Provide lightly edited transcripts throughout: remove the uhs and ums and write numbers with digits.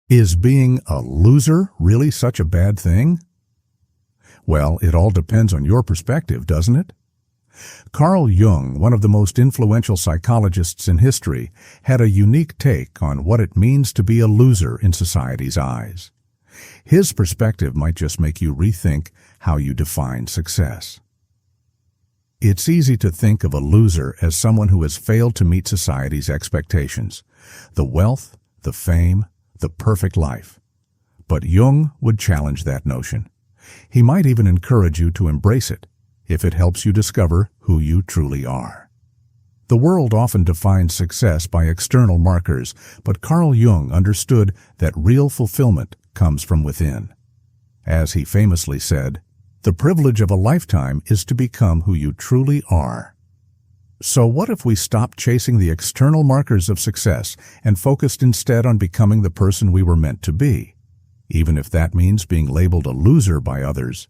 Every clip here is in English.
Is being a loser really such a bad thing? Well, it all depends on your perspective, doesn't it? Carl Jung, one of the most influential psychologists in history, had a unique take on what it means to be a loser in society's eyes. His perspective might just make you rethink how you define success. It's easy to think of a loser as someone who has failed to meet society's expectations, the wealth, the fame, the perfect life. But Jung would challenge that notion. He might even encourage you to embrace it, if it helps you discover who you truly are. The world often defines success by external markers, but Carl Jung understood that real fulfillment comes from within. As he famously said, "The privilege of a lifetime is to become who you truly are." So what if we stopped chasing the external markers of success and focused instead on becoming the person we were meant to be, even if that means being labeled a loser by others?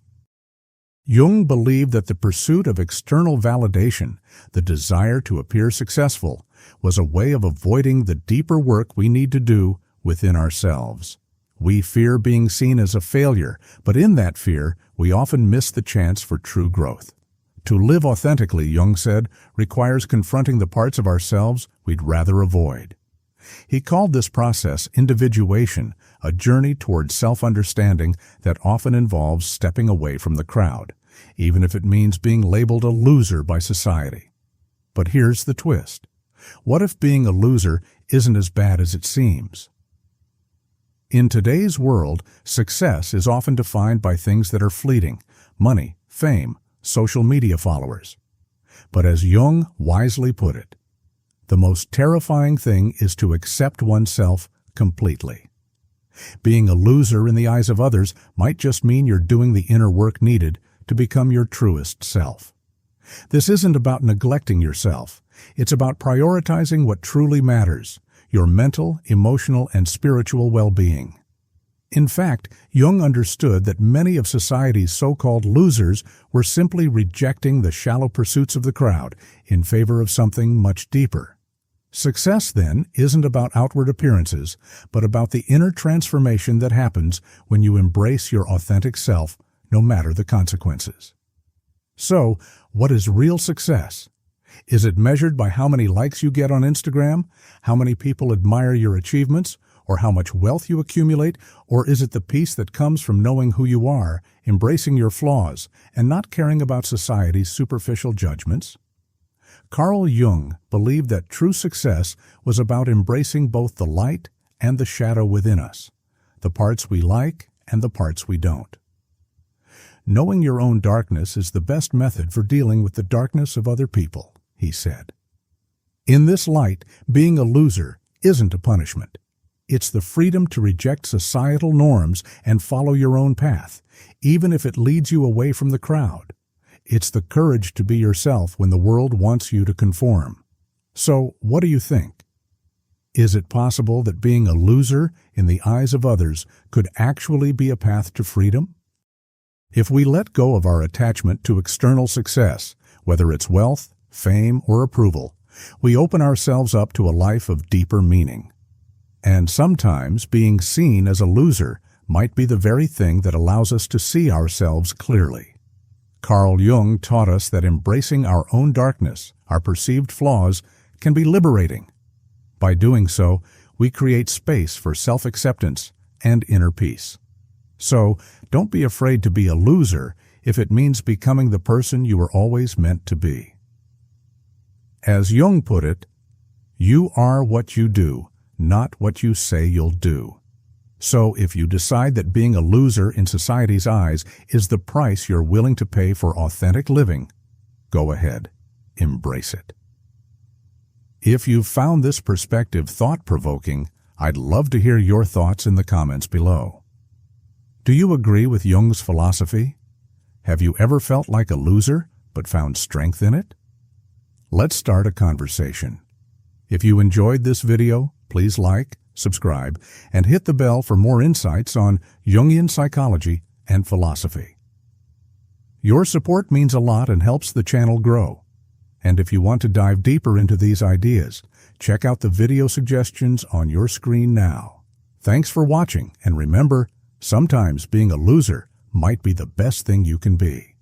Jung believed that the pursuit of external validation, the desire to appear successful, was a way of avoiding the deeper work we need to do within ourselves. We fear being seen as a failure, but in that fear, we often miss the chance for true growth. To live authentically, Jung said, requires confronting the parts of ourselves we'd rather avoid. He called this process individuation, a journey toward self-understanding that often involves stepping away from the crowd, even if it means being labeled a loser by society. But here's the twist. What if being a loser isn't as bad as it seems? In today's world, success is often defined by things that are fleeting: money, fame, social media followers. But as Jung wisely put it, the most terrifying thing is to accept oneself completely. Being a loser in the eyes of others might just mean you're doing the inner work needed to become your truest self. This isn't about neglecting yourself. It's about prioritizing what truly matters: your mental, emotional, and spiritual well-being. In fact, Jung understood that many of society's so-called losers were simply rejecting the shallow pursuits of the crowd in favor of something much deeper. Success, then, isn't about outward appearances, but about the inner transformation that happens when you embrace your authentic self, no matter the consequences. So, what is real success? Is it measured by how many likes you get on Instagram, how many people admire your achievements, or how much wealth you accumulate? Or is it the peace that comes from knowing who you are, embracing your flaws, and not caring about society's superficial judgments? Carl Jung believed that true success was about embracing both the light and the shadow within us, the parts we like and the parts we don't. Knowing your own darkness is the best method for dealing with the darkness of other people, he said. In this light, being a loser isn't a punishment. It's the freedom to reject societal norms and follow your own path, even if it leads you away from the crowd. It's the courage to be yourself when the world wants you to conform. So, what do you think? Is it possible that being a loser in the eyes of others could actually be a path to freedom? If we let go of our attachment to external success, whether it's wealth, fame, or approval, we open ourselves up to a life of deeper meaning. And sometimes being seen as a loser might be the very thing that allows us to see ourselves clearly. Carl Jung taught us that embracing our own darkness, our perceived flaws, can be liberating. By doing so, we create space for self-acceptance and inner peace. So, don't be afraid to be a loser if it means becoming the person you were always meant to be. As Jung put it, you are what you do, not what you say you'll do. So if you decide that being a loser in society's eyes is the price you're willing to pay for authentic living, go ahead, embrace it. If you've found this perspective thought-provoking, I'd love to hear your thoughts in the comments below. Do you agree with Jung's philosophy? Have you ever felt like a loser but found strength in it? Let's start a conversation. If you enjoyed this video, please like, subscribe, and hit the bell for more insights on Jungian psychology and philosophy. Your support means a lot and helps the channel grow. And if you want to dive deeper into these ideas, check out the video suggestions on your screen now. Thanks for watching, and remember, sometimes being a loser might be the best thing you can be.